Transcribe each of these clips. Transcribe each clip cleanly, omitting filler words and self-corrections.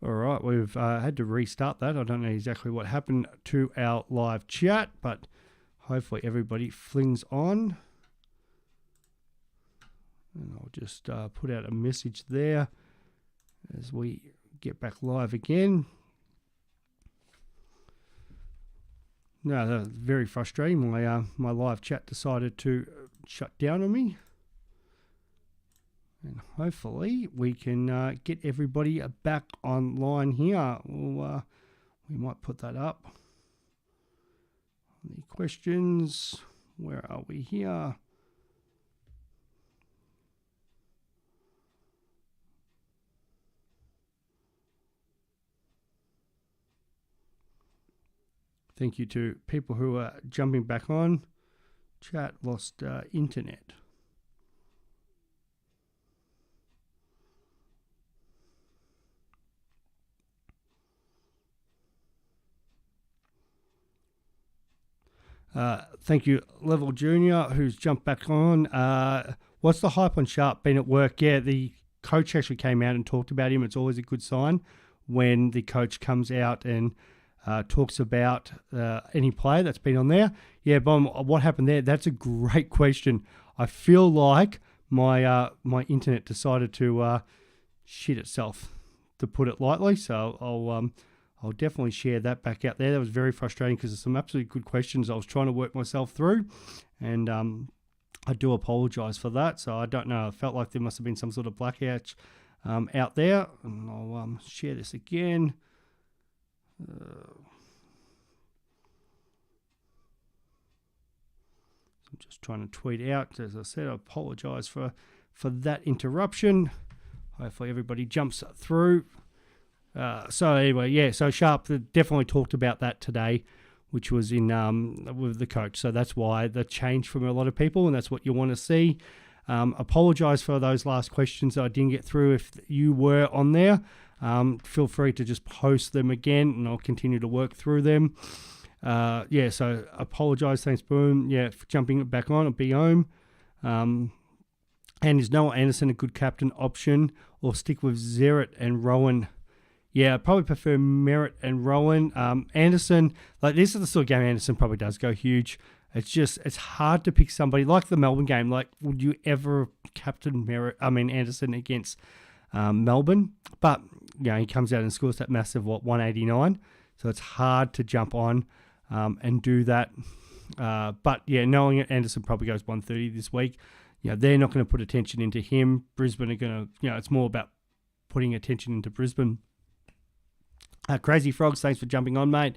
All right, we've had to restart that. I don't know exactly what happened to our live chat, but hopefully everybody flings on. And I'll just put out a message there as we get back live again. No, that's very frustrating. My live chat decided to shut down on me. And hopefully we can get everybody back online here. We might put that up. The questions, where are we here? Thank you to people who are jumping back on. Chat lost internet. Thank you, Level Junior, who's jumped back on. What's the hype on Sharp been at work? Yeah, the coach actually came out and talked about him. It's always a good sign when the coach comes out and talks about any player that's been on there. Yeah, Bom, what happened there? That's a great question. I feel like my internet decided to shit itself, to put it lightly. So I'll definitely share that back out there. That was very frustrating because there's some absolutely good questions I was trying to work myself through, and I do apologise for that. So I don't know. I felt like there must have been some sort of blackout out there, and I'll share this again. I'm just trying to tweet out. As I said, I apologise for that interruption. Hopefully everybody jumps through. So anyway, yeah, so Sharp definitely talked about that today, which was in with the coach. So that's why the change from a lot of people, and that's what you want to see. Apologise for those last questions that I didn't get through. If you were on there, feel free to just post them again, and I'll continue to work through them. Yeah, so apologise. Thanks, Boom. Yeah, for jumping back on at Biome. And is Noah Anderson a good captain option, or stick with Zeret and Rowan? Yeah, I probably prefer Merritt and Rowan. Anderson, like this is the sort of game Anderson probably does go huge. It's hard to pick somebody like the Melbourne game. Like, would you ever captain Anderson against Melbourne? But he comes out and scores that massive 189. So it's hard to jump on and do that. But yeah, knowing Anderson probably goes 130 this week, they're not going to put attention into him. Brisbane are going to, it's more about putting attention into Brisbane. Crazy Frogs, thanks for jumping on, mate.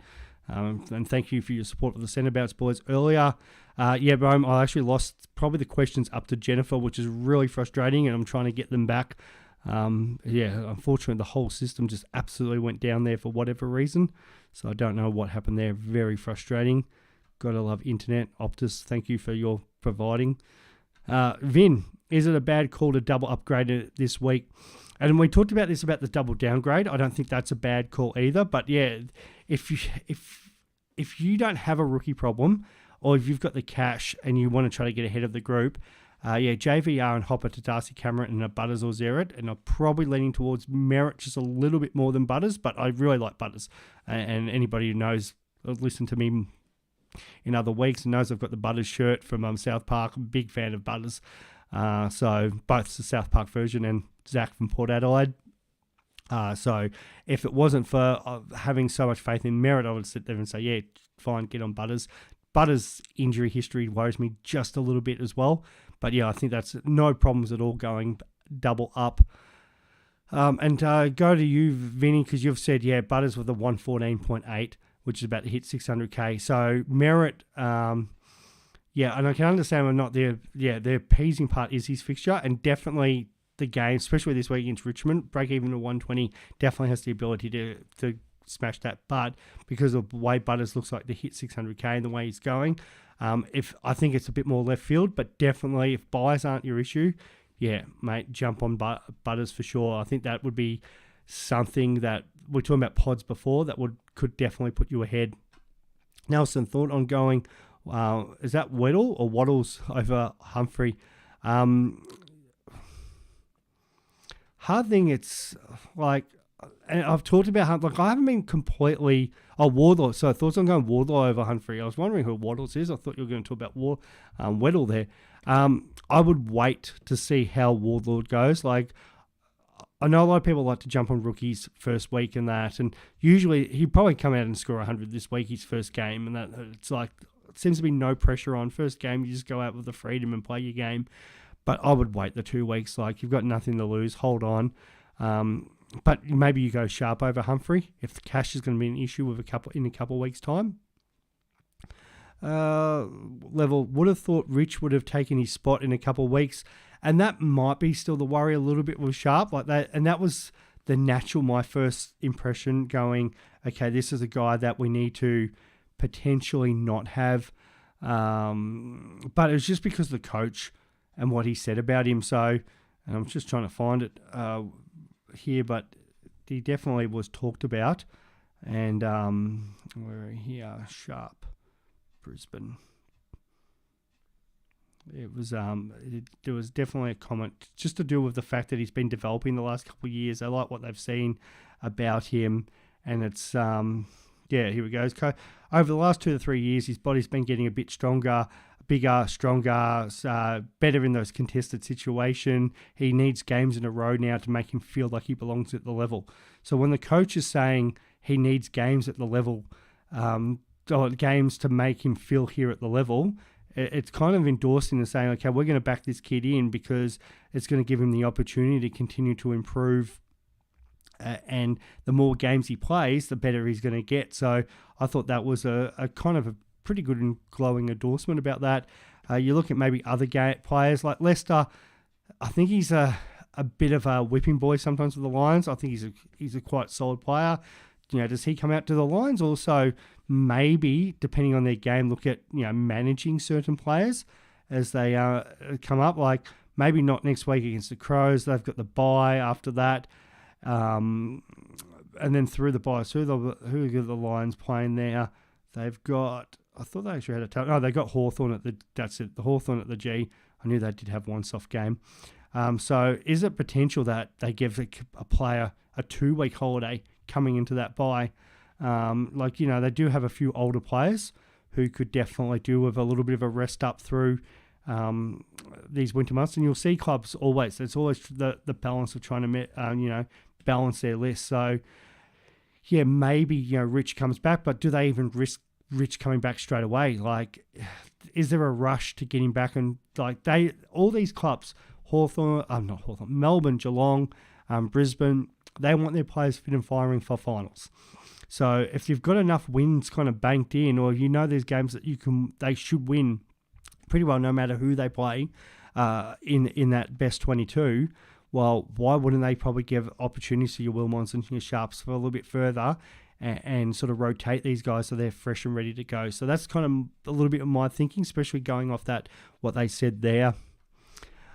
And thank you for your support of the Centrebouts boys earlier. Yeah, but I actually lost probably the questions up to Jennifer, which is really frustrating, and I'm trying to get them back. Yeah, unfortunately, the whole system just absolutely went down there for whatever reason. So I don't know what happened there. Very frustrating. Gotta love internet. Optus, thank you for your providing. Vin, is it a bad call to double upgrade it this week? And we talked about this about the double downgrade. I don't think that's a bad call either. But yeah, if you don't have a rookie problem, or if you've got the cash and you want to try to get ahead of the group, JVR and Hopper to Darcy Cameron and a Butters or Zeret, and I'm probably leaning towards Merritt just a little bit more than Butters, but I really like Butters. And anybody who knows, listened to me in other weeks and knows I've got the Butters shirt from South Park. I'm a big fan of Butters. So both the South Park version and Zach from Port Adelaide. So if it wasn't for having so much faith in Merritt, I would sit there and say, yeah, fine, get on Butters. Butters' injury history worries me just a little bit as well. But yeah, I think that's no problems at all going double up. And go to you, Vinny, because you've said, yeah, Butters with a 114.8, which is about to hit 600k. So Merritt, yeah, and I can understand I'm not there. Yeah, the appeasing part is his fixture, and definitely the game, especially this week against Richmond, break even to 120, definitely has the ability to smash that. But because of the way Butters looks like to hit 600k and the way he's going, if I think it's a bit more left field, but definitely if buys aren't your issue, yeah, mate, jump on Butters for sure. I think that would be something that we're talking about pods before that could definitely put you ahead. Nelson, thought on going, is that Weddle or Waddles over Humphrey? Hard thing, it's like, and I've talked about Hunt. I haven't been completely. Oh, Wardlaw. So I thought I'm going Wardlaw over Humphrey. I was wondering who Waddles is. I thought you were going to talk about Weddle there. I would wait to see how Wardlaw goes. I know a lot of people like to jump on rookies first week and that, and usually he'd probably come out and score 100 this week, his first game, and that it's it seems to be no pressure on. First game, you just go out with the freedom and play your game. But I would wait the 2 weeks. You've got nothing to lose. Hold on. But maybe you go Sharp over Humphrey if the cash is going to be an issue in a couple of weeks' time. Level would have thought Rich would have taken his spot in a couple of weeks, and that might be still the worry a little bit with Sharp like that. And that was my first impression going, okay, this is a guy that we need to potentially not have. But it was just because of the coach and what he said about him. So, and I'm just trying to find it here, but he definitely was talked about. And where here, Sharp, Brisbane. It was there was definitely a comment just to do with the fact that he's been developing the last couple of years. They like what they've seen about him, and it's here we go. Over the last 2 to 3 years, his body's been getting a bit stronger, bigger, stronger, better in those contested situations. He needs games in a row now to make him feel like he belongs at the level. So when the coach is saying he needs games at the level, or games to make him feel here at the level, it's kind of endorsing and saying, okay, we're going to back this kid in because it's going to give him the opportunity to continue to improve. And the more games he plays, the better he's going to get. So I thought that was a kind of a pretty good and glowing endorsement about that. You look at maybe other players like Lester. I think he's a bit of a whipping boy sometimes with the Lions. I think he's a quite solid player. Does he come out to the Lions? Also, maybe, depending on their game, look at, managing certain players as they come up. Maybe not next week against the Crows. They've got the bye after that. And then through the bye, who are the Lions playing there? They've got, I thought they actually had they got Hawthorn the Hawthorn at the G. I knew they did have one soft game. So is it potential that they give a player a 2-week holiday coming into that bye? They do have a few older players who could definitely do with a little bit of a rest up through these winter months. And you'll see clubs always, there's always the balance of trying to, balance their list. So, yeah, maybe, Rich comes back, but do they even risk Rich coming back straight away? Is there a rush to get him back? And all these clubs, Melbourne, Geelong, Brisbane, they want their players fit and firing for finals. So if you've got enough wins kind of banked in, or there's games that they should win pretty well no matter who they play in that best 22, well, why wouldn't they probably give opportunities to your Wilmots and your Sharps for a little bit further and sort of rotate these guys so they're fresh and ready to go? So that's kind of a little bit of my thinking, especially going off what they said there.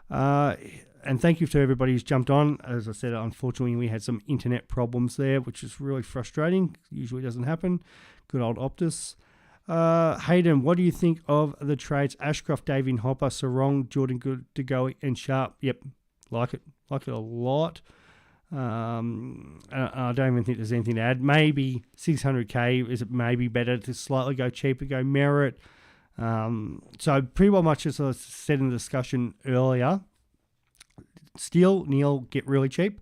And thank you to everybody who's jumped on. As I said, unfortunately, we had some internet problems there, which is really frustrating. Usually doesn't happen. Good old Optus. Hayden, what do you think of the trades? Ashcroft, Davian Hopper, Sarong, Jordan Good to go, and Sharp. Yep, like it a lot. I don't even think there's anything to add. Maybe 600k. Is it maybe better to slightly go cheaper, go Merritt? So pretty well much as I said in the discussion earlier. Steele, Neil get really cheap.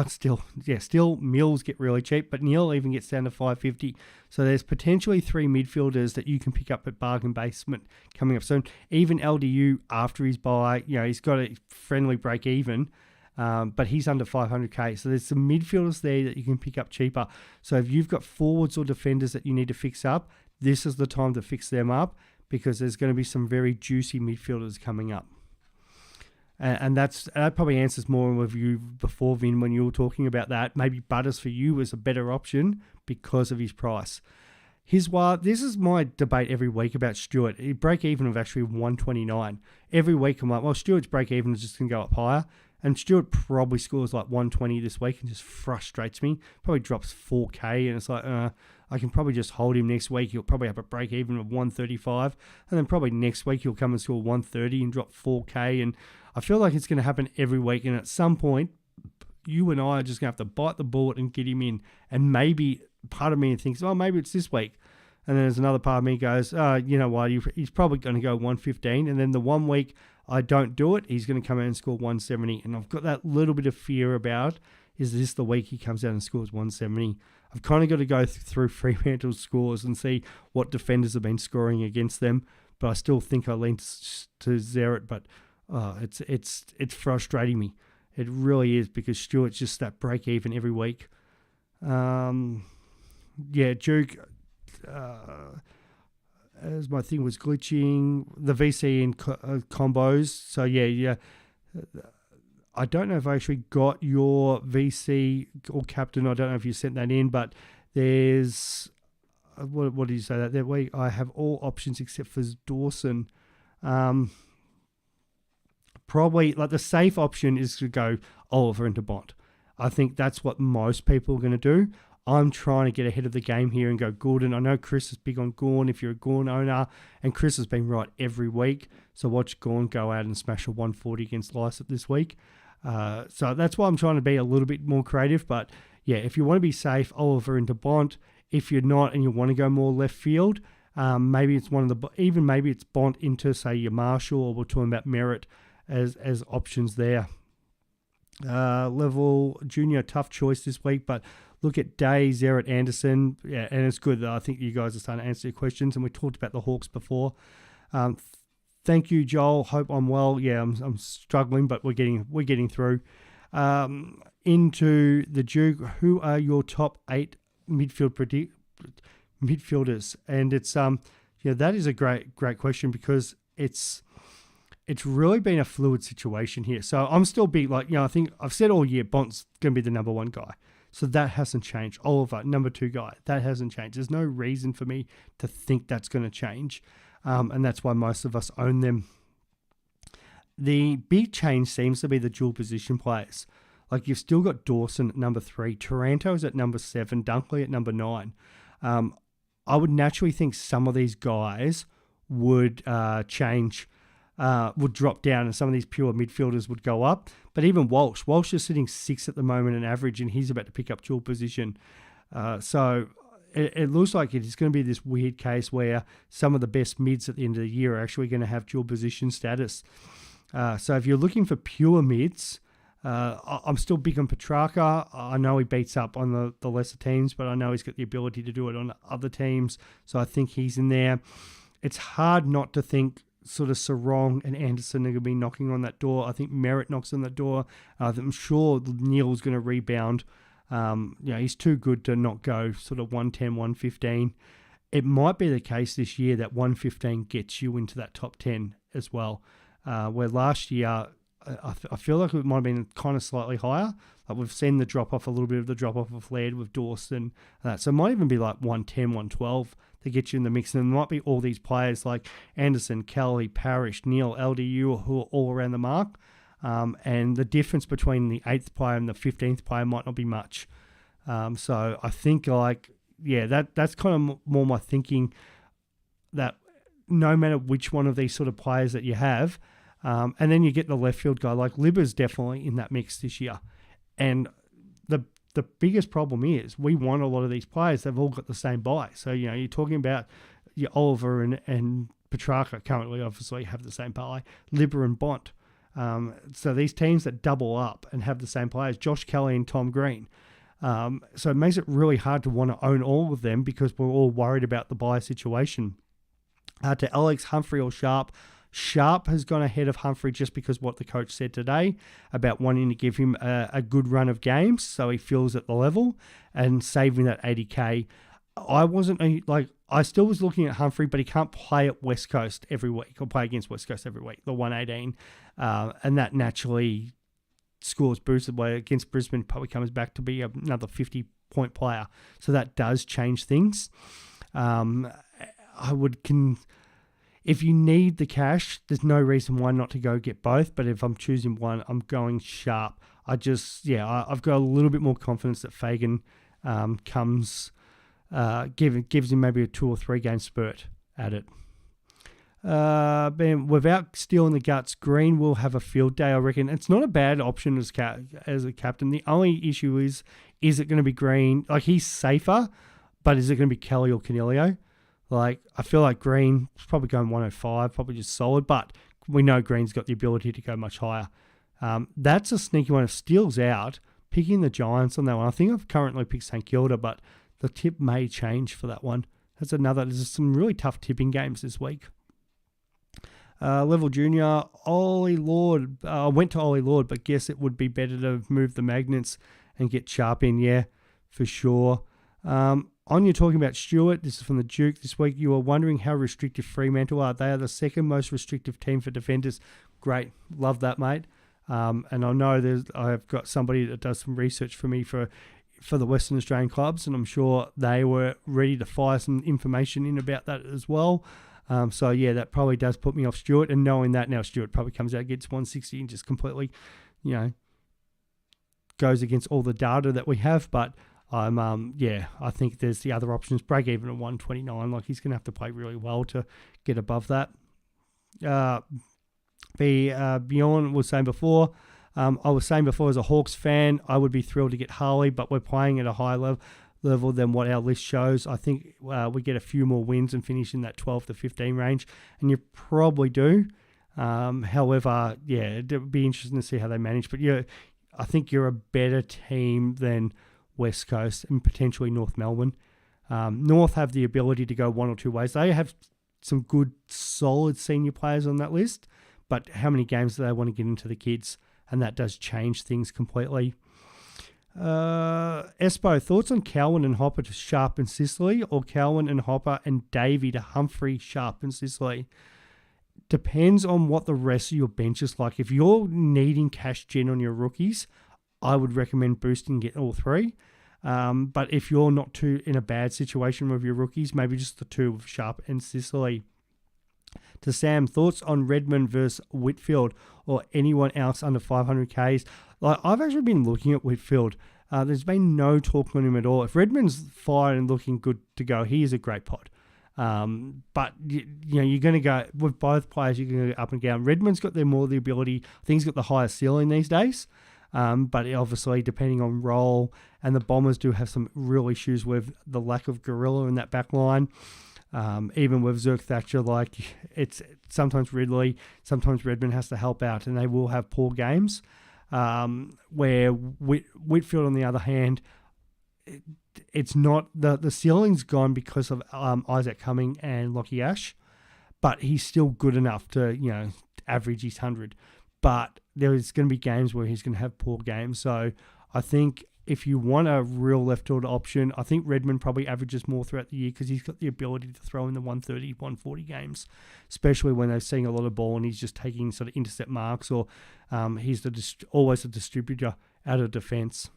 Steele, Mills get really cheap, but Neil even gets down to 550. So there's potentially 3 midfielders that you can pick up at bargain basement coming up soon. Even LDU after his buy, he's got a friendly break even, but he's under 500k. So there's some midfielders there that you can pick up cheaper. So if you've got forwards or defenders that you need to fix up, this is the time to fix them up because there's going to be some very juicy midfielders coming up. And that probably answers more with you before, Vin, when you were talking about that. Maybe Butters for you was a better option because of his price. This is my debate every week about Stewart. He break even of actually 129. Every week I'm like, well, Stewart's break even is just going to go up higher. And Stewart probably scores 120 this week and just frustrates me. Probably drops 4K and it's I can probably just hold him next week. He'll probably have a break even of 135. And then probably next week he'll come and score 130 and drop 4K. And I feel like it's going to happen every week. And at some point, you and I are just going to have to bite the bullet and get him in. And maybe part of me thinks, oh, maybe it's this week. And then there's another part of me goes, you know what, he's probably going to go 115. And then the 1 week I don't do it, he's going to come out and score 170. And I've got that little bit of fear about, is this the week he comes out and scores 170? I've kind of got to go through Fremantle's scores and see what defenders have been scoring against them. But I still think I lean to Zeret. But it's frustrating me. It really is, because Stewart's just that break even every week. Duke, as my thing was glitching, the VC in combos. So I don't know if I actually got your VC or captain. I don't know if you sent that in, but there's what did you say that week? I have all options except for Dawson. Probably like the safe option is to go Oliver into Bont. I think that's what most people are going to do. I'm trying to get ahead of the game here and go Gordon. I know Chris is big on Gawn if you're a Gawn owner, and Chris has been right every week. So watch Gawn go out and smash a 140 against Lysett this week. So that's why I'm trying to be a little bit more creative. But yeah, if you want to be safe, Oliver into Bont. If you're not and you want to go more left field, maybe it's maybe it's Bont into, say, your Marshall, or we're talking about Merritt as options there. Level junior, tough choice this week, but look at Day, Zeret, Anderson. Yeah, and it's good that I think you guys are starting to answer your questions, and we talked about the Hawks before. Thank you, Joel. Hope I'm well. Yeah, I'm struggling, but we're getting through. Into the Duke, who are your top 8 midfielders? And it's that is a great question, because it's really been a fluid situation here. So I'm still I think I've said all year Bont's going to be the number 1 guy. So that hasn't changed. Oliver, number 2 guy, that hasn't changed. There's no reason for me to think that's going to change. And that's why most of us own them. The big change seems to be the dual position players. Like, you've still got Dawson at number 3, Taranto's at number 7, Dunkley at number 9. I would naturally think some of these guys would change, would drop down, and some of these pure midfielders would go up. But even Walsh is sitting 6 at the moment in average, and he's about to pick up dual position. So it looks like it is going to be this weird case where some of the best mids at the end of the year are actually going to have dual position status. So if you're looking for pure mids, I'm still big on Petrarca. I know he beats up on the lesser teams, but I know he's got the ability to do it on other teams. So I think he's in there. It's hard not to think sort of Sarong and Anderson are going to be knocking on that door. I think Merritt knocks on that door. I'm sure Neil's going to rebound. He's too good to not go sort of 110, 115. It might be the case this year that 115 gets you into that top 10 as well. Where last year, I feel like it might have been kind of slightly higher. Like, we've seen the drop-off, a little bit of the drop-off of Laird with Dawson and that. So it might even be like 110, 112 to get you in the mix. And there might be all these players like Anderson, Kelly, Parrish, Neil, LDU, who are all around the mark. And the difference between the 8th player and the 15th player might not be much. So I think that's kind of more my thinking, that no matter which one of these sort of players that you have, and then you get the left field guy, like Libba's definitely in that mix this year. And the biggest problem is we want a lot of these players, they've all got the same buy. So, you're talking about your Oliver and Petrarca currently obviously have the same buy, Libba and Bont. So these teams that double up and have the same players, Josh Kelly and Tom Green. So it makes it really hard to want to own all of them, because we're all worried about the buy situation. To Alex, Humphrey or Sharp. Sharp has gone ahead of Humphrey just because what the coach said today about wanting to give him a good run of games so he feels at the level and saving that 80K. I still was looking at Humphrey, but he can't play at West Coast every week or play against West Coast every week, the 118. And that naturally scores boosted way against Brisbane, probably comes back to be another 50-point player. So that does change things. If you need the cash, there's no reason why not to go get both. But if I'm choosing one, I'm going Sharp. I've got a little bit more confidence that Fagan gives him maybe a 2 or 3 game spurt at it. Man, without stealing the guts, Green will have a field day, I reckon. It's not a bad option as a captain. The only issue is it going to be Green? Like, he's safer, but is it going to be Kelly or Canelio? Like, I feel like Green is probably going 105, probably just solid, but we know Green's got the ability to go much higher. That's a sneaky one. If Steele's out, picking the Giants on that one. I think I've currently picked St Kilda, but the tip may change for that one. There's some really tough tipping games this week. Level Junior, Ollie Lord. I went to Ollie Lord, but guess it would be better to move the magnets and get Sharp in. Yeah, for sure. On you're talking about Stewart. This is from the Duke this week. You are wondering how restrictive Fremantle are. They are the second most restrictive team for defenders. Great. Love that, mate. And I know I've got somebody that does some research for me for the Western Australian clubs, and I'm sure they were ready to fire some information in about that as well. So, yeah, that probably does put me off Stewart. And knowing that now, Stewart probably comes out, gets 160 and just completely, goes against all the data that we have. But, I think there's the other options. Break even at 129. Like, he's going to have to play really well to get above that. Beyond was saying before, I was saying before as a Hawks fan, I would be thrilled to get Harley, but we're playing at a higher level than what our list shows. I think we get a few more wins and finish in that 12 to 15 range, and you probably do. However, it would be interesting to see how they manage. But I think you're a better team than West Coast and potentially North Melbourne. North have the ability to go one or two ways. They have some good, solid senior players on that list, but how many games do they want to get into the kids? And that does change things completely. Espo, thoughts on Cowan and Hopper to Sharp and Sicily, or Cowan and Hopper and Davey to Humphrey, Sharp and Sicily? Depends on what the rest of your bench is like. If you're needing cash gen on your rookies, I would recommend boosting, get all three. But if you're not too in a bad situation with your rookies, maybe just the two of Sharp and Sicily. To Sam, thoughts on Redmond versus Whitfield or anyone else under 500Ks? Like, I've actually been looking at Whitfield. There's been no talk on him at all. If Redmond's fired and looking good to go, he is a great pod. But you're going to go with both players. You're going to go up and down. Redmond's got more the ability. I think he's got the highest ceiling these days. But obviously, depending on role, and the Bombers do have some real issues with the lack of gorilla in that back line. Even with Zerk Thatcher, like, it's sometimes Ridley, sometimes Redmond has to help out, and they will have poor games. Where Whitfield, on the other hand, it's not the ceiling's gone because of Isaac Cumming and Lockie Ash, but he's still good enough to average his 100. But there is going to be games where he's going to have poor games. So I think if you want a real left-field option, I think Redmond probably averages more throughout the year because he's got the ability to throw in the 130, 140 games, especially when they're seeing a lot of ball and he's just taking sort of intercept marks, or he's always a distributor out of defence.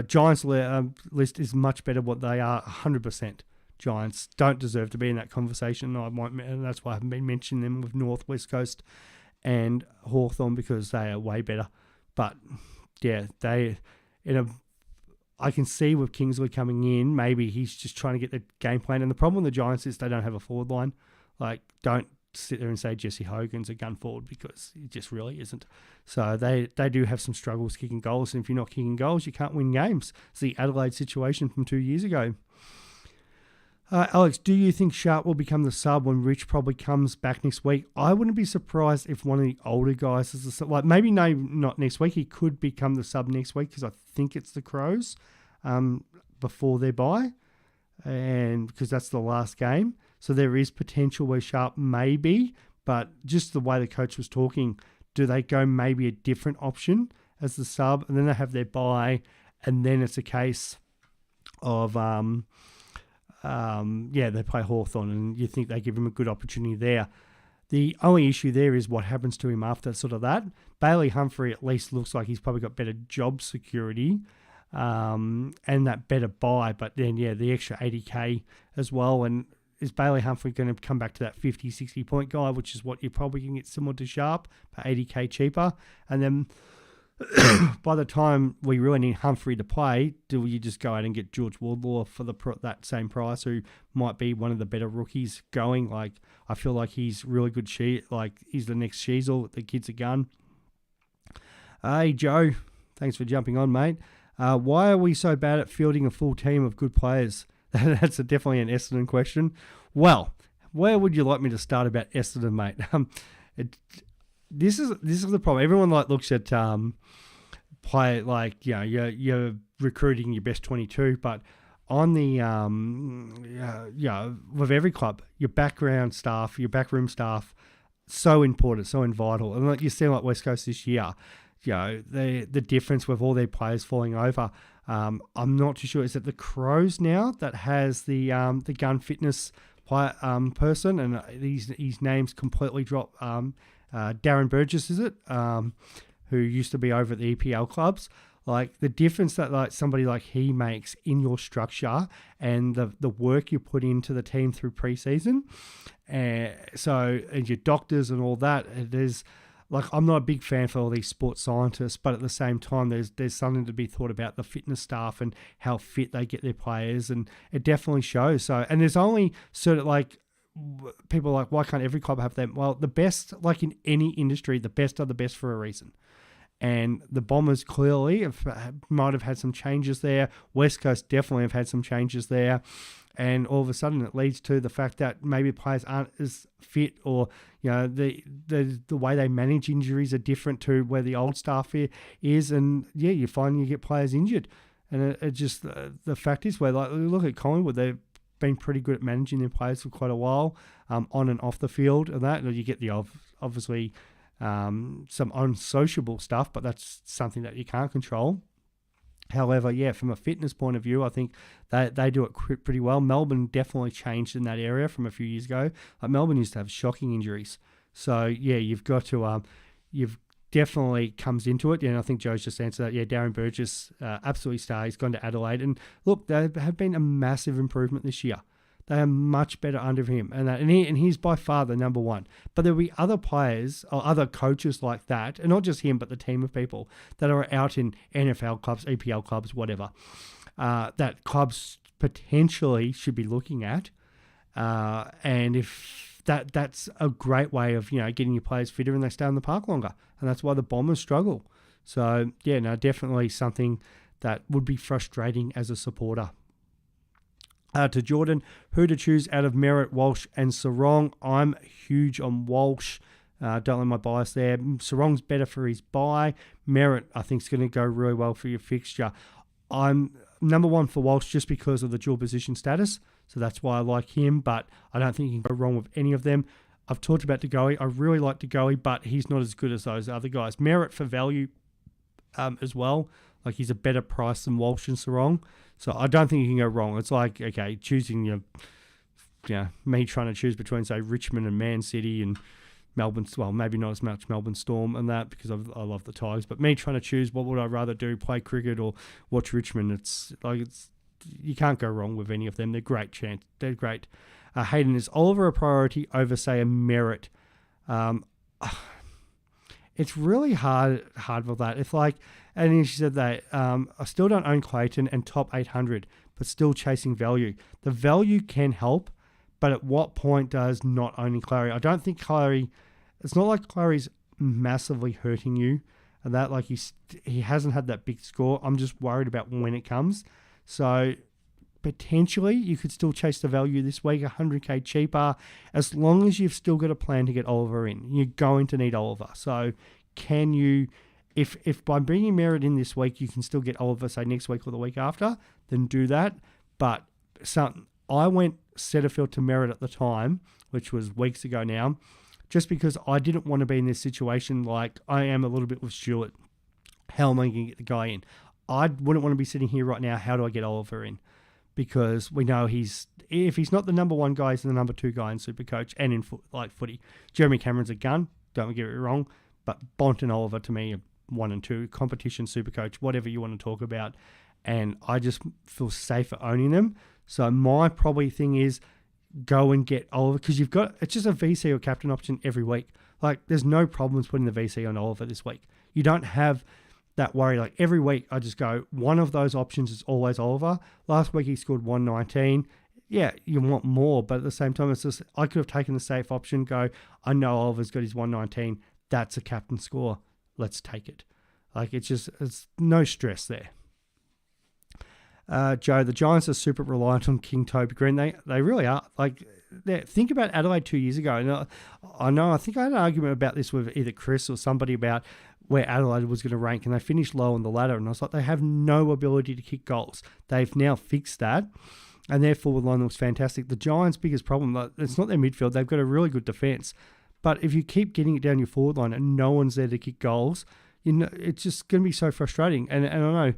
Giants list is much better what they are, 100%. Giants don't deserve to be in that conversation. And that's why I haven't been mentioning them with North, West Coast and Hawthorn, because they are way better. But yeah, I can see with Kingsley coming in, maybe he's just trying to get the game plan. And the problem with the Giants is they don't have a forward line. Like, don't sit there and say Jesse Hogan's a gun forward, because he just really isn't. So they do have some struggles kicking goals. And if you're not kicking goals, you can't win games. It's the Adelaide situation from 2 years ago. Alex, do you think Sharp will become the sub when Rich probably comes back next week? I wouldn't be surprised if one of the older guys is the sub. Like, maybe no, not next week. He could become the sub next week, because I think it's the Crows before their bye, and because that's the last game. So there is potential where Sharp may be, but just the way the coach was talking, do they go maybe a different option as the sub, and then they have their bye, and then it's a case of they play Hawthorn, and you think they give him a good opportunity there. The only issue there is what happens to him after sort of that. Bailey Humphrey at least looks like he's probably got better job security and that better buy, but then, the extra 80K as well. And is Bailey Humphrey going to come back to that 50, 60-point guy, which is what you probably can get similar to Sharp, but 80K cheaper? And then by the time we really need Humphrey to play, do you just go out and get George Wardlaw for that same price, who might be one of the better rookies going? Like, I feel like he's really good. He's the next Sheasel. The kid's a gun. Hey, Joe. Thanks for jumping on, mate. Why are we so bad at fielding a full team of good players? That's definitely an Essendon question. Well, where would you like me to start about Essendon, mate? This is the problem. Everyone looks at play you're recruiting your best 22, but on the with every club, your background staff, your backroom staff, so important, so vital. And like you see, like West Coast this year, the difference with all their players falling over. I'm not too sure. Is it the Crows now that has the gun fitness person, and his name's completely dropped. Darren Burgess, is it? Who used to be over at the EPL clubs. Like, the difference that somebody like he makes in your structure and the work you put into the team through preseason, and your doctors and all that. There's I'm not a big fan for all these sports scientists, but at the same time, there's something to be thought about the fitness staff and how fit they get their players, and it definitely shows. So, and there's only people are like, why can't every club have them? Well, the best, like in any industry, the best are the best for a reason. And the Bombers clearly might have had some changes there. West Coast definitely have had some changes there. And all of a sudden it leads to the fact that maybe players aren't as fit, or the way they manage injuries are different to where the old staff is. And yeah, you find you get players injured. And it just, the fact is, where look at Collingwood, they've been pretty good at managing their players for quite a while, on and off the field, and that you get the obviously some unsociable stuff, but that's something that you can't control. However, yeah, from a fitness point of view, I think they do it pretty well. Melbourne definitely changed in that area from a few years ago. Melbourne used to have shocking injuries, so yeah, you've got to you've definitely comes into it. And I think Joe's just answered that. Yeah, Darren Burgess, absolutely star. He's gone to Adelaide. And look, they have been a massive improvement this year. They are much better under him. And he's by far the number one. But there'll be other players or other coaches like that, and not just him, but the team of people that are out in NFL clubs, EPL clubs, whatever, that clubs potentially should be looking at. And if that's a great way of, getting your players fitter and they stay on the park longer. And that's why the Bombers struggle. So, yeah, no, definitely something that would be frustrating as a supporter. To Jordan, who to choose out of Merritt, Walsh and Sarong? I'm huge on Walsh. Don't let my bias there. Sarong's better for his bye. Merritt, I think, is going to go really well for your fixture. I'm number one for Walsh just because of the dual position status. So that's why I like him, but I don't think you can go wrong with any of them. I've talked about DeGoey. I really like DeGoey, but he's not as good as those other guys. Merritt for value as well. Like, he's a better price than Walsh and Sarong. So I don't think you can go wrong. It's like, okay, choosing me trying to choose between, say, Richmond and Man City and Melbourne. Well, maybe not as much Melbourne Storm and that, because I love the Tigers. But me trying to choose what would I rather do, play cricket or watch Richmond, you can't go wrong with any of them. They're great chance. They're great. Hayden, is Oliver a priority over, say, a Merritt? It's really hard with that. It's like, and she said that I still don't own Clayton and top 800, but still chasing value. The value can help, but at what point does not owning Clary? I don't think Clary. It's not like Clary's massively hurting you, and that he hasn't had that big score. I'm just worried about when it comes. So potentially you could still chase the value this week, 100k cheaper, as long as you've still got a plan to get Oliver in. You're going to need Oliver. So can you, if by bringing Merritt in this week, you can still get Oliver, say, next week or the week after, then do that. But I went Setterfield to Merritt at the time, which was weeks ago now, just because I didn't want to be in this situation like I am a little bit with Stewart. How am I going to get the guy in? I wouldn't want to be sitting here right now, how do I get Oliver in? Because we know if he's not the number one guy, he's the number two guy in Supercoach and in footy. Jeremy Cameron's a gun, don't get it wrong, but Bont and Oliver to me are 1 and 2, competition, Supercoach, whatever you want to talk about. And I just feel safer owning them. So my probably thing is go and get Oliver, because it's just a VC or captain option every week. Like, there's no problems putting the VC on Oliver this week. You don't have that worry. Like every week I just go, one of those options is always Oliver. Last week he scored 119. Yeah, you want more, but at the same time, it's just, I could have taken the safe option, go, I know Oliver's got his 119. That's a captain score. Let's take it. Like, it's no stress there. Joe, the Giants are super reliant on King Toby Green. They really are. Like, think about Adelaide 2 years ago. And I think I had an argument about this with either Chris or somebody about where Adelaide was going to rank, and they finished low on the ladder. And I was like, they have no ability to kick goals. They've now fixed that, and their forward line looks fantastic. The Giants' biggest problem, like, it's not their midfield. They've got a really good defence. But if you keep getting it down your forward line and no one's there to kick goals, it's just going to be so frustrating. And I know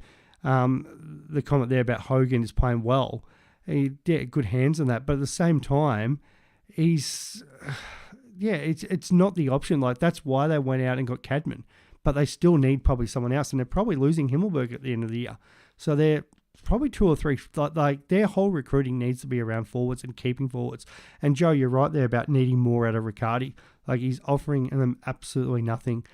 the comment there about Hogan is playing well. He did good hands on that, but at the same time, it's not the option. Like, that's why they went out and got Cadman, but they still need probably someone else, and they're probably losing Himmelberg at the end of the year. So they're probably 2 or 3, like their whole recruiting needs to be around forwards and keeping forwards. And Joe, you're right there about needing more out of Riccardi. Like, he's offering them absolutely nothing.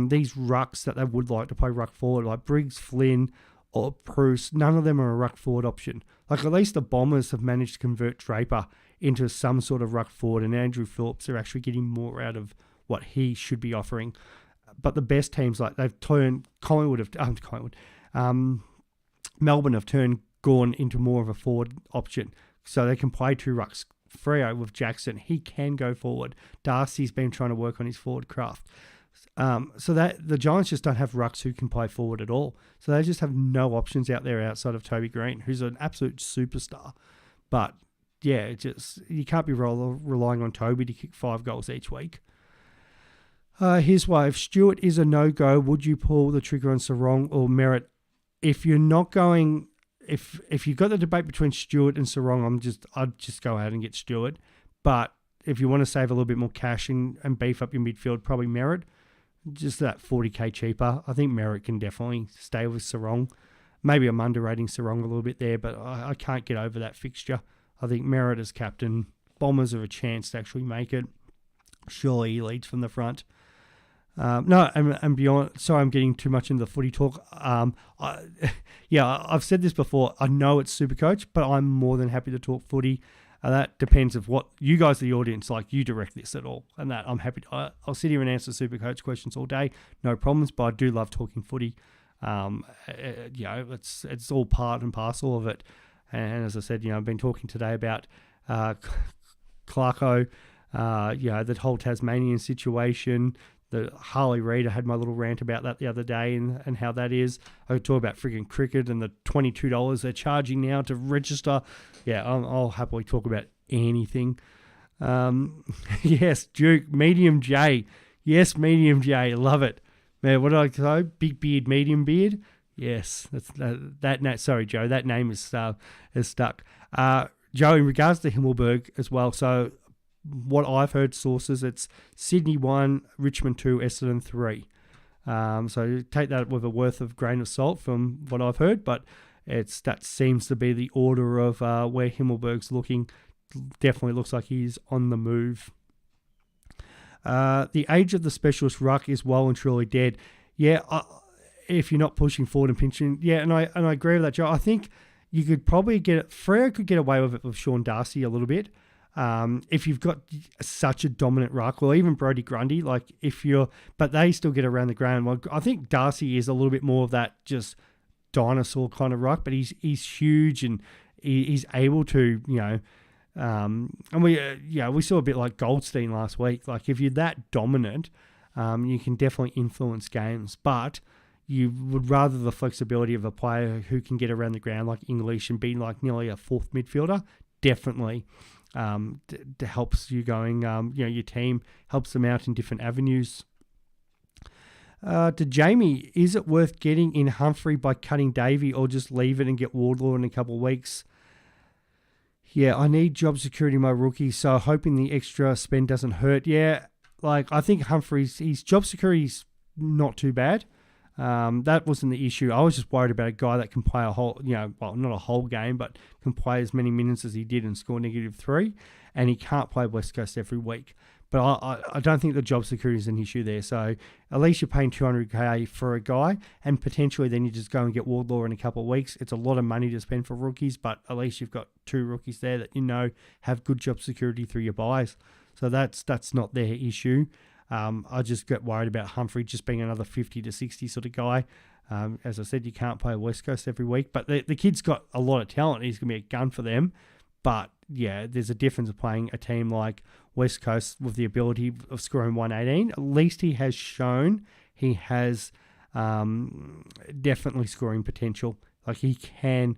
These rucks that they would like to play ruck forward, like Briggs, Flynn, or Bruce, none of them are a ruck forward option. Like, at least the Bombers have managed to convert Draper into some sort of ruck forward, and Andrew Phillips are actually getting more out of what he should be offering. But the best teams, like, they've turned Melbourne have turned Gawn into more of a forward option, so they can play 2 rucks. Freo with Jackson, he can go forward. Darcy's been trying to work on his forward craft. So that the Giants just don't have rucks who can play forward at all. So they just have no options out there outside of Toby Green, who's an absolute superstar. But yeah, you can't be relying on Toby to kick 5 goals each week. Here's why. If Stewart is a no-go, would you pull the trigger on Sarong or Merritt? If you're not going, if you've got the debate between Stewart and Sarong, I'd just go ahead and get Stewart. But if you want to save a little bit more cash and beef up your midfield, probably Merritt. Just that 40k cheaper. I think Merritt can definitely stay with Sarong. Maybe I'm underrating Sarong a little bit there, but I can't get over that fixture. I think Merritt as captain, Bombers have a chance to actually make it. Surely he leads from the front. And beyond. Sorry, I'm getting too much into the footy talk. I've said this before. I know it's Supercoach, but I'm more than happy to talk footy. That depends of what you guys, the audience, like. You direct this at all, and that I'm happy to. I'll sit here and answer Supercoach questions all day, no problems. But I do love talking footy. It's all part and parcel of it. And as I said, I've been talking today about Clarko, the whole Tasmanian situation. The Harley Reid, I had my little rant about that the other day and how that is. I could talk about frigging cricket and the $22 they're charging now to register. Yeah, I'll happily talk about anything. Yes, Duke, medium J. Yes, medium J. Love it. Man, what did I say? Big beard, medium beard? Yes, sorry, Joe, that name is stuck. Joe, in regards to Himmelberg as well, so what I've heard sources, it's Sydney 1, Richmond 2, Essendon 3. So take that with a worth of grain of salt from what I've heard, but that seems to be the order of where Himmelberg's looking. Definitely looks like he's on the move. The age of the specialist ruck is well and truly dead. Yeah, if you're not pushing forward and pinching. Yeah, and I agree with that, Joe. I think you could probably Freo could get away with it with Sean Darcy a little bit. If you've got such a dominant ruck, or even Brodie Grundy, but they still get around the ground. Well, I think Darcy is a little bit more of that just dinosaur kind of ruck, but he's huge and he's able to, and we saw a bit like Goldstein last week. Like, if you're that dominant, you can definitely influence games, but you would rather the flexibility of a player who can get around the ground like English and be like nearly a 4th midfielder. Definitely. Helps you going, your team helps them out in different avenues. To Jamie, is it worth getting in Humphrey by cutting Davey, or just leave it and get Wardlaw in a couple of weeks? Yeah, I need job security in my rookie, so hoping the extra spend doesn't hurt. Yeah, I think Humphrey's his job security's not too bad. That wasn't the issue. I was just worried about a guy that can play a whole, not a whole game, but can play as many minutes as he did and score -3, and he can't play West Coast every week. But I don't think the job security is an issue there. So at least you're paying $200K for a guy, and potentially then you just go and get Wardlaw in a couple of weeks. It's a lot of money to spend for rookies, but at least you've got 2 rookies there that have good job security through your buys. So that's not their issue. I just get worried about Humphrey just being another 50 to 60 sort of guy. As I said, you can't play West Coast every week, but the kid's got a lot of talent. He's going to be a gun for them. But yeah, there's a difference of playing a team like West Coast with the ability of scoring 118. At least he has shown he has definitely scoring potential. Like he can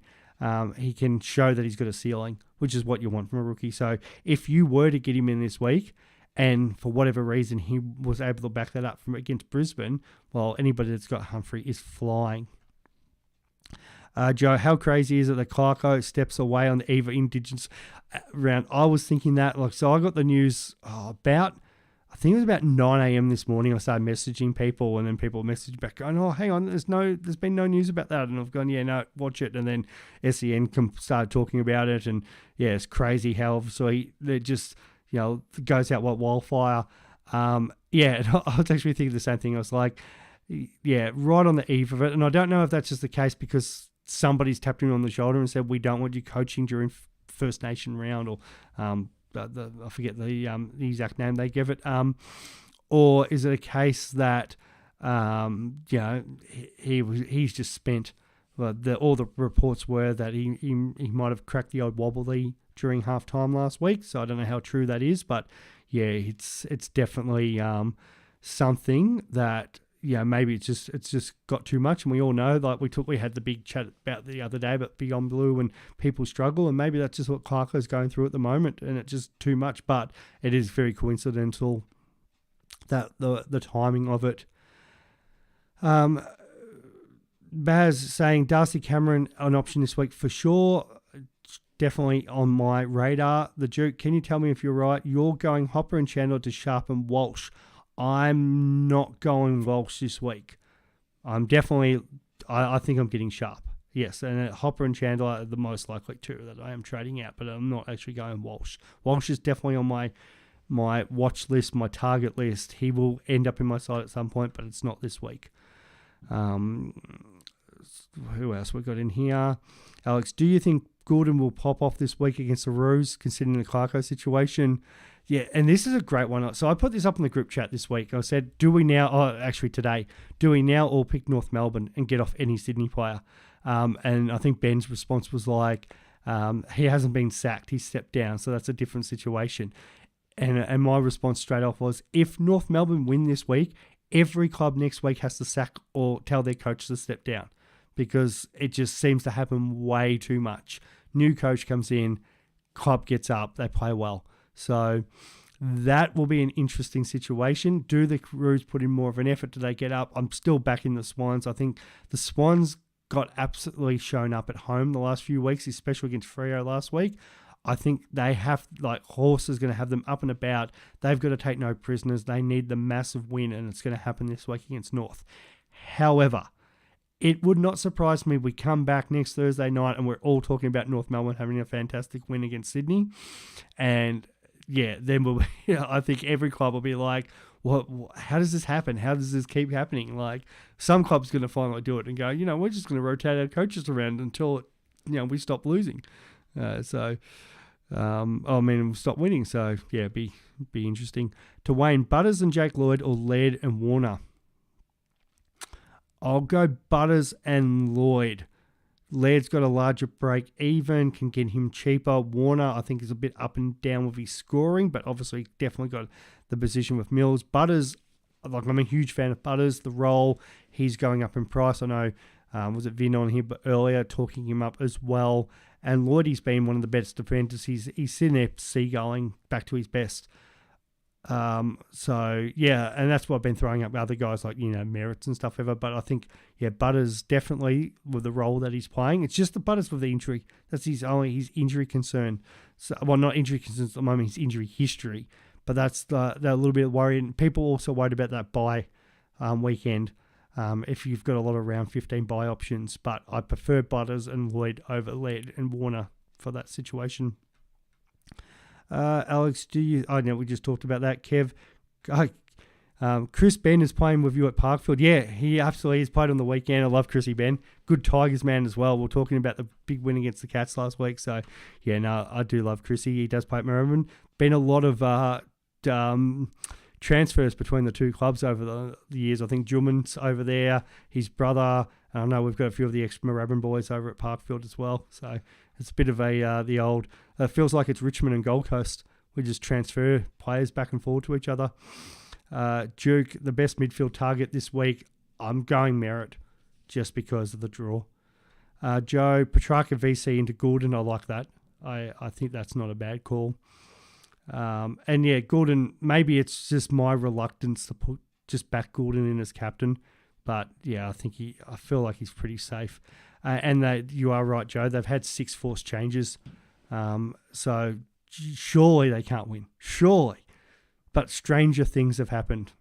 show that he's got a ceiling, which is what you want from a rookie. So if you were to get him in this week, and for whatever reason he was able to back that up from against Brisbane, well, anybody that's got Humphrey is flying. Joe, how crazy is it that Clarko steps away on the eve of Indigenous round? I was thinking that, so I got the news I think it was about 9 a.m. this morning. I started messaging people, and then people messaged back going, "Oh, hang on, there's been no news about that." And I've gone, "Yeah, no, watch it." And then SEN started talking about it, and yeah, it's crazy how obviously they just goes out like wildfire. Yeah, I was actually thinking the same thing. I was like, yeah, right on the eve of it, and I don't know if that's just the case because somebody's tapped him on the shoulder and said, "We don't want you coaching during First Nation round," or I forget the exact name they give it. Or is it a case that he's just spent? Well, all the reports were that he might have cracked the old wobbly during half time last week. So I don't know how true that is, but yeah, it's definitely something that. Yeah, maybe it's just got too much, and we all know, like we had the big chat about the other day about Beyond Blue and people struggle, and maybe that's just what Clarko is going through at the moment, and it's just too much. But it is very coincidental that the timing of it. Baz saying Darcy Cameron an option this week for sure. Definitely on my radar. The Duke, can you tell me if you're right? You're going Hopper and Chandler to sharpen Walsh. I'm not going Walsh this week. I'm definitely, I think I'm getting Sharp. Yes, and Hopper and Chandler are the most likely two that I am trading out, but I'm not actually going Walsh. Walsh is definitely on my watch list, my target list. He will end up in my side at some point, but it's not this week. Who else we got in here? Alex, do you think Gordon will pop off this week against the Roos, considering the Clarko situation? Yeah, and this is a great one. So I put this up in the group chat this week. I said, today, do we now all pick North Melbourne and get off any Sydney player? And I think Ben's response was like, he hasn't been sacked. He stepped down, so that's a different situation. And my response straight off was, if North Melbourne win this week, every club next week has to sack or tell their coach to step down, because it just seems to happen way too much. New coach comes in, club gets up, they play well. So that will be an interesting situation. Do the Roos put in more of an effort? Do they get up? I'm still backing the Swans. I think the Swans got absolutely shown up at home the last few weeks, especially against Freo last week. I think they have, Horse is going to have them up and about. They've got to take no prisoners. They need the massive win, and it's going to happen this week against North. However, it would not surprise me if we come back next Thursday night and we're all talking about North Melbourne having a fantastic win against Sydney. And yeah, then I think every club will be like, "What? How does this happen? How does this keep happening?" Like, some club's going to finally do it and go, we're just going to rotate our coaches around until we stop losing. We'll stop winning. So yeah, be interesting. To Wayne, Butters and Jake Lloyd, or Laird and Warner? I'll go Butters and Lloyd. Laird's got a larger break even, can get him cheaper. Warner, I think, is a bit up and down with his scoring, but obviously definitely got the position with Mills. Butters, I'm a huge fan of Butters. The role, he's going up in price. I know, was it Vin on here but earlier talking him up as well. And Lloyd, he's been one of the best defenders. He's sitting there seaguling back to his best. So yeah, and that's what I've been throwing up other guys like, Merritts and stuff ever. But I think, Butters definitely with the role that he's playing. It's just the Butters with the injury. That's his injury concern. So, well, not injury concerns at the moment, his injury history. But that's a little bit worrying. People also worried about that bye weekend. If you've got a lot of round 15 buy options, but I prefer Butters and Lloyd over Laird and Warner for that situation. Alex, I know we just talked about that. Kev, Chris Ben is playing with you at Parkfield. Yeah, he absolutely has played on the weekend. I love Chrissy Ben. Good Tigers man as well. We're talking about the big win against the Cats last week. So, yeah, no, I do love Chrissy. He does play at Merriman. Been a lot of transfers between the two clubs over the years. I think Juman's over there, his brother. I know we've got a few of the ex-Moorabbin boys over at Parkfield as well. So it's a bit of the old, feels like it's Richmond and Gold Coast. We just transfer players back and forward to each other. Duke, the best midfield target this week, I'm going Merritt just because of the draw. Joe, Petrarca VC into Gordon, I like that. I think that's not a bad call. And yeah, Gordon, maybe it's just my reluctance to back Gordon in as captain. But yeah, I feel like he's pretty safe. And you are right, Joe. They've had 6 forced changes. So surely they can't win. Surely. But stranger things have happened.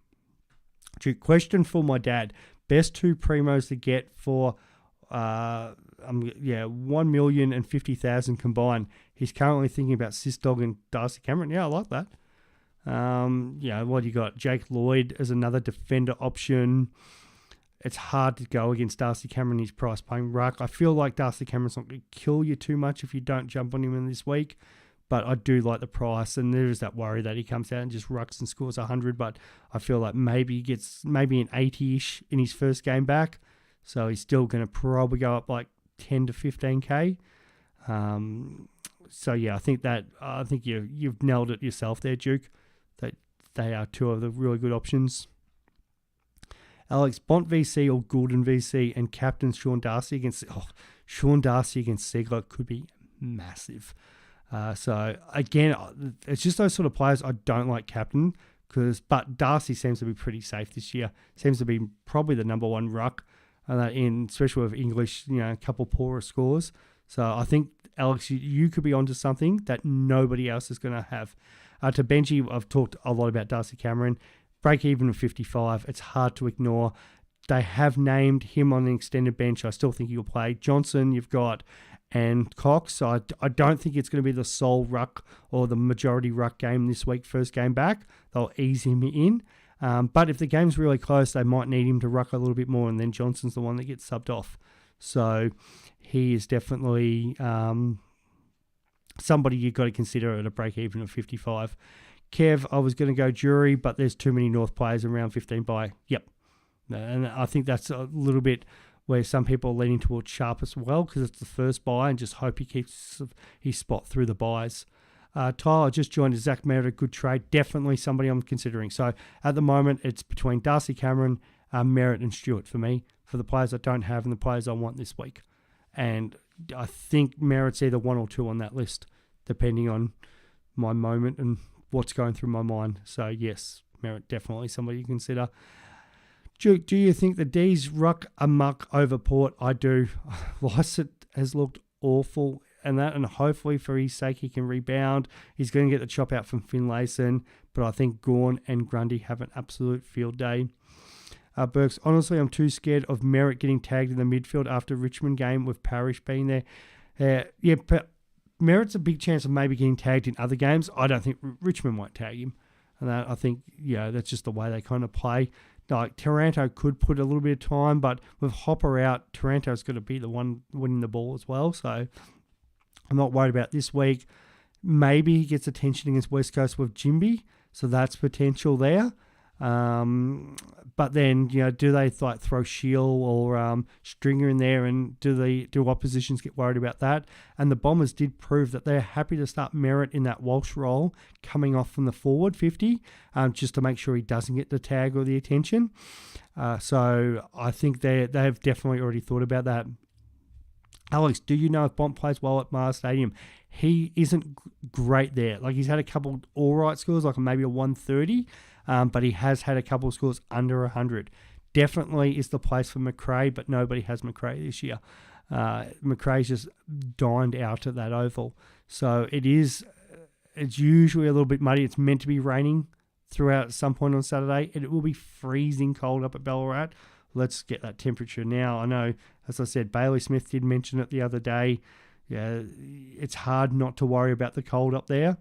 Question for my dad. Best 2 primos to get for 1,050,000 combined. He's currently thinking about Sistog and Darcy Cameron. Yeah, I like that. What do you got? Jake Lloyd as another defender option. It's hard to go against Darcy Cameron. His price playing ruck. I feel like Darcy Cameron's not going to kill you too much if you don't jump on him in this week. But I do like the price, and there is that worry that he comes out and just rucks and scores 100. But I feel like maybe he gets an 80-ish in his first game back. So he's still going to probably go up like 10 to 15K. So yeah, I think you've nailed it yourself there, Duke. That they are 2 of the really good options. Alex, Bont VC or Gordon VC and captain Sean Darcy against Segler could be massive. So again, it's just those sort of players I don't like captain but Darcy seems to be pretty safe this year. Seems to be probably the number 1 ruck, especially with English, a couple poorer scores. So I think, Alex, you could be onto something that nobody else is going to have. To Benji, I've talked a lot about Darcy Cameron. Break even of 55. It's hard to ignore. They have named him on an extended bench. I still think he'll play. Johnson, you've got, and Cox. So I don't think it's going to be the sole ruck or the majority ruck game this week, first game back. They'll ease him in. But if the game's really close, they might need him to ruck a little bit more, and then Johnson's the one that gets subbed off. So he is definitely somebody you've got to consider at a break-even of 55. Kev, I was going to go Jury, but there's too many North players around 15 by. Yep. And I think that's a little bit where some people are leaning towards Sharp as well, because it's the first buy, and just hope he keeps his spot through the buys. Tyler just joined as Zach Merritt, a good trade. Definitely somebody I'm considering. So at the moment, it's between Darcy Cameron, Merritt and Stewart for me, for the players I don't have and the players I want this week. And I think Merritt's either 1 or 2 on that list, depending on my moment and what's going through my mind. So yes, Merritt definitely somebody you consider. Do you think the D's ruck amok over Port? I do. Lycett has looked awful and hopefully for his sake he can rebound. He's going to get the chop out from Finlayson, but I think Gawn and Grundy have an absolute field day. Burks, honestly, I'm too scared of Merritt getting tagged in the midfield after Richmond game with Parrish being there. But Merritt's a big chance of maybe getting tagged in other games. I don't think Richmond won't tag him. And I think, that's just the way they kind of play. Like, Taranto could put a little bit of time, but with Hopper out, Taranto's going to be the one winning the ball as well. So I'm not worried about this week. Maybe he gets attention against West Coast with Jimby, so that's potential there. But then, do they throw Shield or Stringer in there, and do oppositions get worried about that? And the Bombers did prove that they're happy to start Merritt in that Walsh role coming off from the forward 50, just to make sure he doesn't get the tag or the attention. So I think they've definitely already thought about that. Alex, do you know if Bont plays well at Mars Stadium? He isn't great there. Like, he's had a couple all right scores, like maybe a 130, but he has had a couple of scores under 100. Definitely is the place for McRae, but nobody has McRae this year. McRae's just dined out at that oval. So it's usually a little bit muddy. It's meant to be raining throughout at some point on Saturday, and it will be freezing cold up at Ballarat. Let's get that temperature now. I know, as I said, Bailey Smith did mention it the other day. Yeah, it's hard not to worry about the cold up there.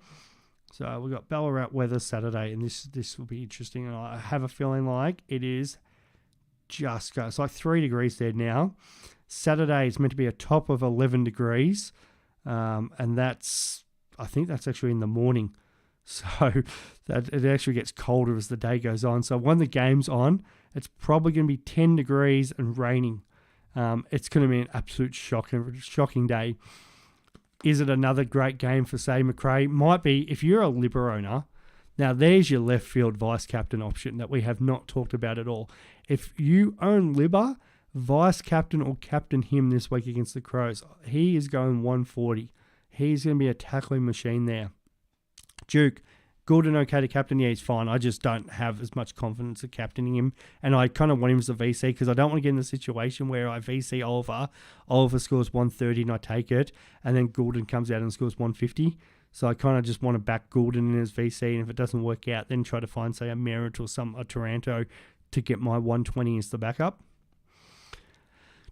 So we've got Ballarat weather Saturday, and this will be interesting. And I have a feeling like it is just go. It's like 3 degrees there now. Saturday is meant to be a top of 11 degrees, and I think that's actually in the morning. So that it actually gets colder as the day goes on. So when the game's on, it's probably going to be 10 degrees and raining. It's going to be an absolute shocking day. Is it another great game for, say, Macrae? Might be. If you're a Libra owner, now there's your left field vice captain option that we have not talked about at all. If you own Libba, vice captain or captain him this week against the Crows. He is going 140. He's going to be a tackling machine there. Duke, good and okay to captain. Yeah, he's fine. I just don't have as much confidence at captaining him. And I kind of want him as a VC because I don't want to get in the situation where I VC Oliver. Oliver scores 130 and I take it. And then Goulden comes out and scores 150. So I kind of just want to back Goulden in as VC. And if it doesn't work out, then try to find, say, a Merritt or a Taranto to get my 120 as the backup.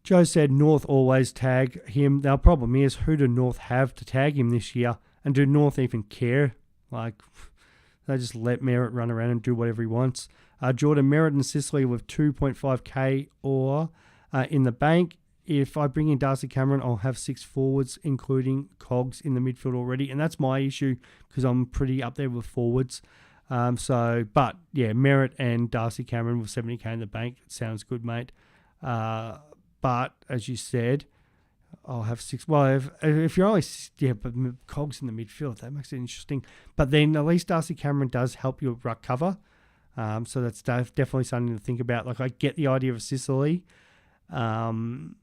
Joe said North always tag him. Now, the problem is, who do North have to tag him this year? And do North even care? Like, they just let Merritt run around and do whatever he wants. Jordan, Merritt and Sicily with 2.5k or in the bank. If I bring in Darcy Cameron, I'll have 6 forwards, including Cogs in the midfield already. And that's my issue because I'm pretty up there with forwards. But yeah, Merritt and Darcy Cameron with 70k in the bank. Sounds good, mate. But as you said, I'll have 6. Well, if you're only, but Cogs in the midfield, that makes it interesting. But then at least Darcy Cameron does help your ruck cover. So that's definitely something to think about. Like, I get the idea of Sicily. The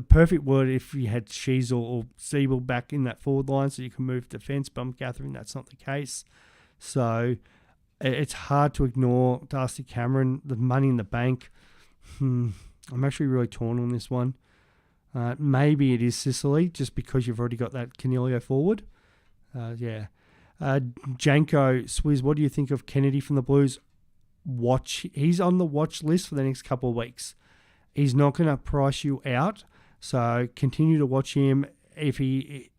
perfect word if you had Sheasel or Siebel back in that forward line so you can move defence, but I'm gathering that's not the case. So it's hard to ignore Darcy Cameron, the money in the bank. I'm actually really torn on this one. Maybe it is Sicily, just because you've already got that Canelio forward. Janko, Swiz, what do you think of Kennedy from the Blues? He's on the watch list for the next couple of weeks. He's not going to price you out, so continue to watch him. If he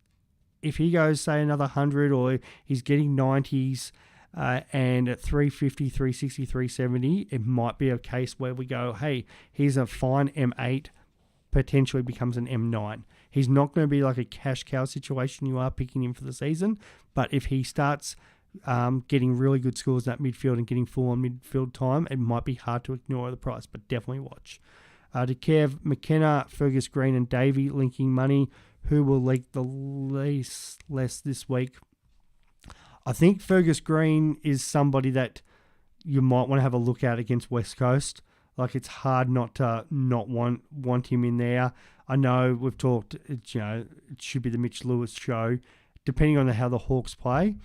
goes, say, another 100 or he's getting 90s and at 350, 360, 370, it might be a case where we go, hey, he's a fine M8, potentially becomes an M9. He's not going to be like a cash cow situation you are picking him for the season, but if he starts getting really good scores in that midfield and getting full on midfield time, it might be hard to ignore the price, but definitely watch. To Kev, McKenna, Fergus Green and Davey linking money. Who will leak the less this week? I think Fergus Green is somebody that you might want to have a look at against West Coast. Like, it's hard not to not want him in there. I know we've talked, it should be the Mitch Lewis show, depending on how the Hawks play,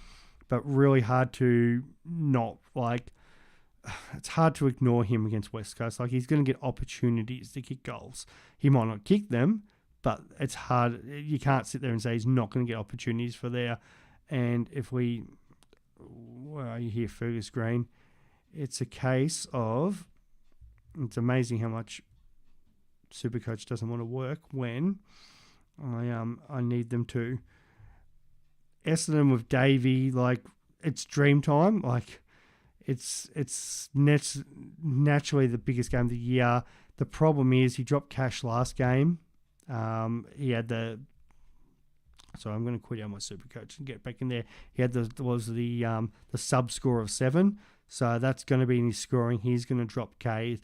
but really hard to not, like, it's hard to ignore him against West Coast. Like, he's going to get opportunities to kick goals. He might not kick them, but it's hard. You can't sit there and say he's not going to get opportunities for there. And where are you here, Fergus Green? It's a case of, it's amazing how much Supercoach doesn't want to work when I need them to. Essendon with Davey, like, it's dream time. Like, it's naturally the biggest game of the year. The problem is he dropped cash last game. He had the... So I'm going to quit out my Supercoach and get back in there. He had the sub score of 7. So that's going to be in his scoring. He's going to drop K.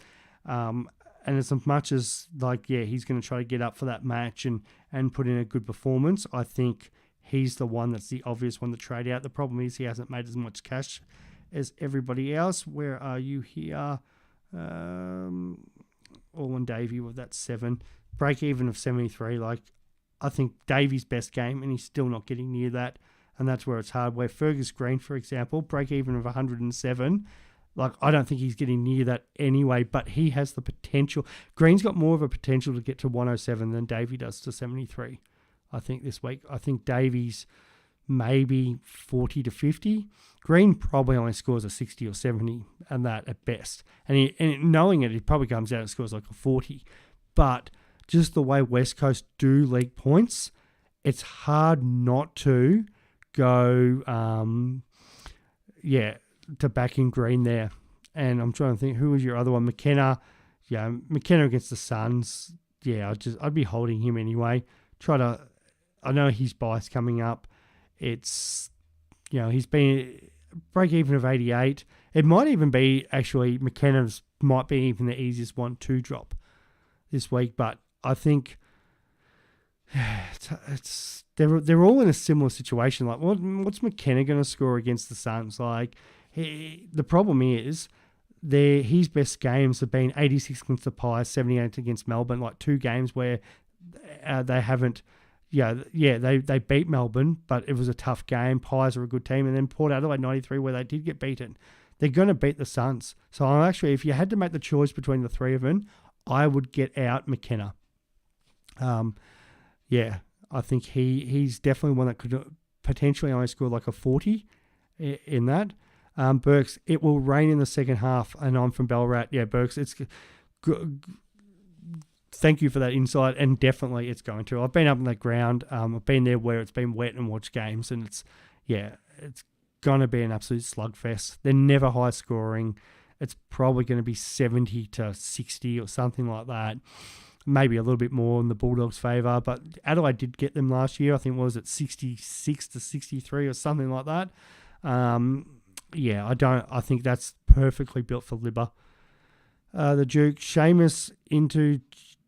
And as much as, he's going to try to get up for that match and put in a good performance, I think he's the one that's the obvious one to trade out. The problem is he hasn't made as much cash as everybody else. Where are you here? All on Davey with that 7. Break even of 73. I think Davey's best game, and he's still not getting near that. And that's where it's hard. Where Fergus Green, for example, break even of 107. I don't think he's getting near that anyway, but he has the potential. Green's got more of a potential to get to 107 than Davey does to 73, I think, this week. I think Davey's maybe 40 to 50. Green probably only scores a 60 or 70, and that at best. And knowing it, he probably comes out and scores like a 40. But just the way West Coast do league points, it's hard not to go, to back in Green there. And I'm trying to think, who was your other one? McKenna. Yeah, McKenna against the Suns. Yeah, I'd be holding him anyway. I know his bye's coming up. It's, he's been break even of 88. It might even be actually McKenna's might be even the easiest one to drop this week, but I think they're all in a similar situation. Like, what's McKenna going to score against the Suns? Like, the problem is his best games have been 86 against the Pies, 78 against Melbourne. Like 2 games where they haven't. They beat Melbourne, but it was a tough game. Pies are a good team, and then Port Adelaide 93 where they did get beaten. They're going to beat the Suns. So I'm actually, if you had to make the choice between the 3 of them, I would get out McKenna. I think he's definitely one that could potentially only score like a 40 in that. Burks, it will rain in the second half, and I'm from Ballarat. Yeah, Burks, it's good. Thank you for that insight, and definitely it's going to. I've been up on that ground. I've been there where it's been wet and watched games, and it's going to be an absolute slugfest. They're never high scoring. It's probably going to be 70 to 60 or something like that. Maybe a little bit more in the Bulldogs' favour, but Adelaide did get them last year. I think it was at 66 to 63 or something like that. I think that's perfectly built for Libba. The Duke, Seamus into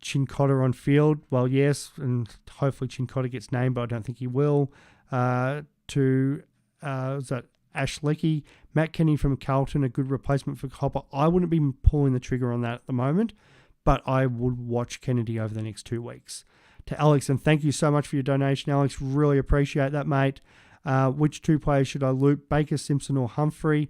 Chincotta on field. Well, yes, and hopefully Chincotta gets named, but I don't think he will. Was that Ash Lecky? Matt Kenny from Carlton, a good replacement for Hopper. I wouldn't be pulling the trigger on that at the moment, but I would watch Kennedy over the next 2 weeks. To Alex, and thank you so much for your donation, Alex. Really appreciate that, mate. Which 2 players should I loop? Baker, Simpson, or Humphrey?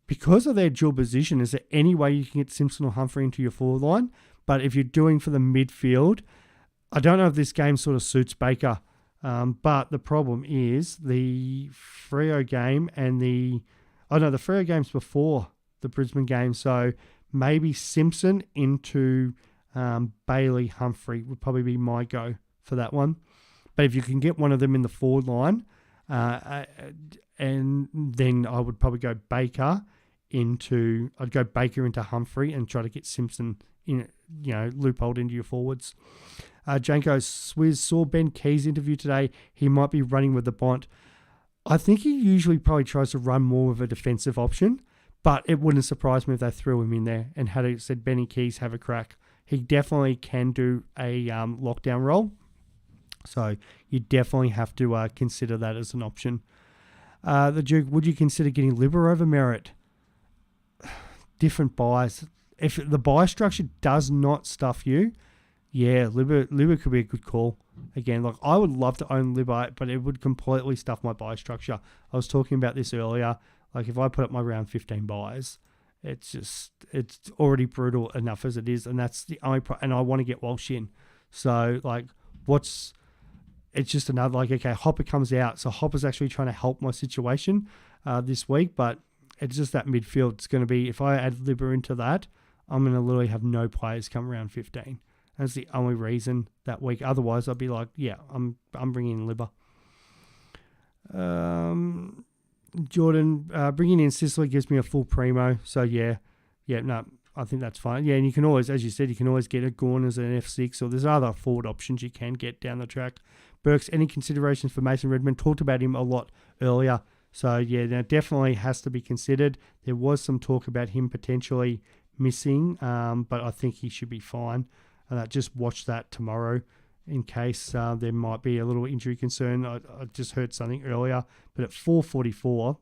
Because of their dual position, is there any way you can get Simpson or Humphrey into your forward line? But if you're doing for the midfield, I don't know if this game sort of suits Baker. But the problem is the Freo game and the Freo game's before the Brisbane game. So maybe Simpson into Bailey, Humphrey would probably be my go for that one. But if you can get one of them in the forward line, and then I would probably go Baker into Humphrey and try to get Simpson in, loopholed into your forwards. Janko Swiz saw Ben Key's interview today. He might be running with the Bont. I think he usually probably tries to run more of a defensive option, but it wouldn't surprise me if they threw him in there and had said Benny Keys have a crack. He definitely can do a lockdown role. So you definitely have to consider that as an option. The Duke, would you consider getting Libba over Merritt? Different buys. If the buy structure does not stuff you, yeah, Libba could be a good call. Again, like I would love to own Libba, but it would completely stuff my buy structure. I was talking about this earlier. Like if I put up my round 15 buys, it's already brutal enough as it is, and that's the only and I want to get Walsh in. So like, it's just another okay, Hopper comes out, so Hopper's actually trying to help my situation this week, but it's just that midfield. It's going to be, if I add Libba into that, I'm going to literally have no players come around 15. That's the only reason that week. Otherwise, I'd be like, yeah, I'm bringing in Libba. Jordan, bringing in Sicily gives me a full primo. So, I think that's fine. Yeah, and you can always, as you said, you can always get a Gorn as an F6, or there's other forward options you can get down the track. Burks, any considerations for Mason Redmond? Talked about him a lot earlier. So, yeah, that definitely has to be considered. There was some talk about him potentially missing, but I think he should be fine. Just watch that tomorrow in case there might be a little injury concern. I just heard something earlier, but at 444,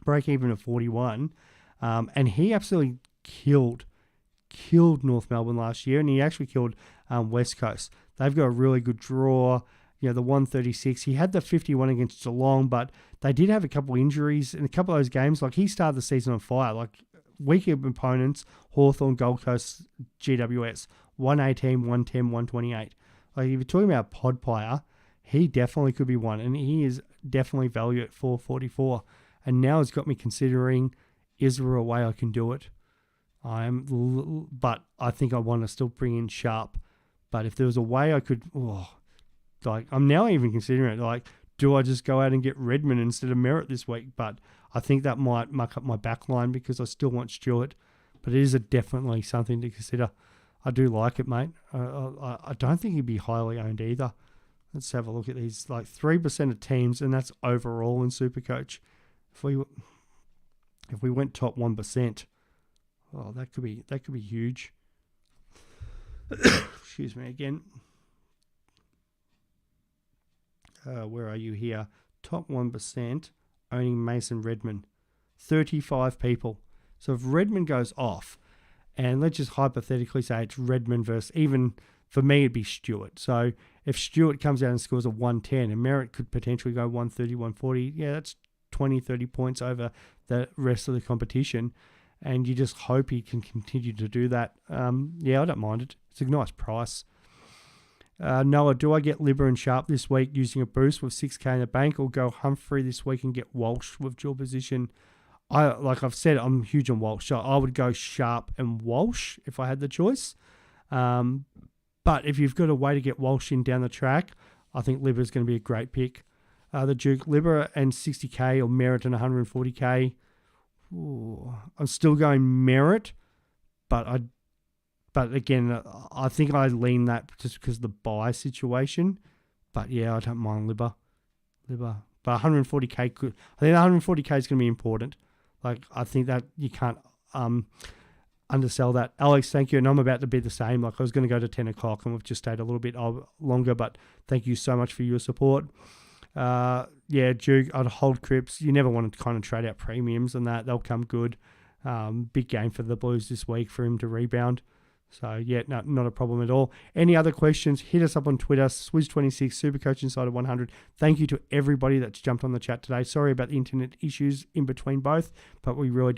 break even at 41, and he absolutely killed North Melbourne last year, and he actually killed West Coast. They've got a really good draw. The 136. He had the 51 against Geelong, but they did have a couple of injuries in a couple of those games. Like he started the season on fire. Like weaker opponents, Hawthorn, Gold Coast, GWS, 118, 110, 128. Like if you're talking about a pod player, he definitely could be one, and he is definitely valued at 444. And now it's got me considering, is there a way I can do it? But I think I want to still bring in Sharp. But if there was a way I could, like, I'm now even considering it. Like, do I just go out and get Redmond instead of Merritt this week? But I think that might muck up my back line because I still want Stewart. But it is definitely something to consider. I do like it, mate. I don't think he'd be highly owned either. Let's have a look at these. Like 3% of teams, and that's overall in Supercoach. If we went top 1%, oh, that could be huge. Excuse me again. Where are you here? Top 1% owning Mason Redmond. 35 people. So if Redmond goes off, and let's just hypothetically say it's Redmond versus, even for me it'd be Stewart. So if Stewart comes out and scores a 110 and Merritt could potentially go 130, 140, yeah, that's 20, 30 points over the rest of the competition. And you just hope he can continue to do that. Yeah, I don't mind it. It's a nice price. Noah, do I get Libber and Sharp this week using a boost with 6K in the bank, or go Humphrey this week and get Walsh with dual position? Like I've said, I'm huge on Walsh, so I would go Sharp and Walsh if I had the choice. But if you've got a way to get Walsh in down the track, I think Libber is going to be a great pick. The Duke, Libber and 60K, or Merritt and 140K. Ooh, I'm still going Merritt, but again, I think I lean that just because of the buy situation. But yeah, I don't mind Libber. But 140K could. I think 140K is going to be important. Like, I think that you can't undersell that. Alex, thank you. And I'm about to be the same. Like, I was going to go to 10 o'clock and we've just stayed a little bit longer, but thank you so much for your support. Yeah, Duke, I'd hold Cripps. You never want to kind of trade out premiums and that. They'll come good. Big game for the Blues this week for him to rebound. So, yeah, no, not a problem at all. Any other questions, hit us up on Twitter, Swiz26, Supercoach Insider 100. Thank you to everybody that's jumped on the chat today. Sorry about the internet issues in between both, but we really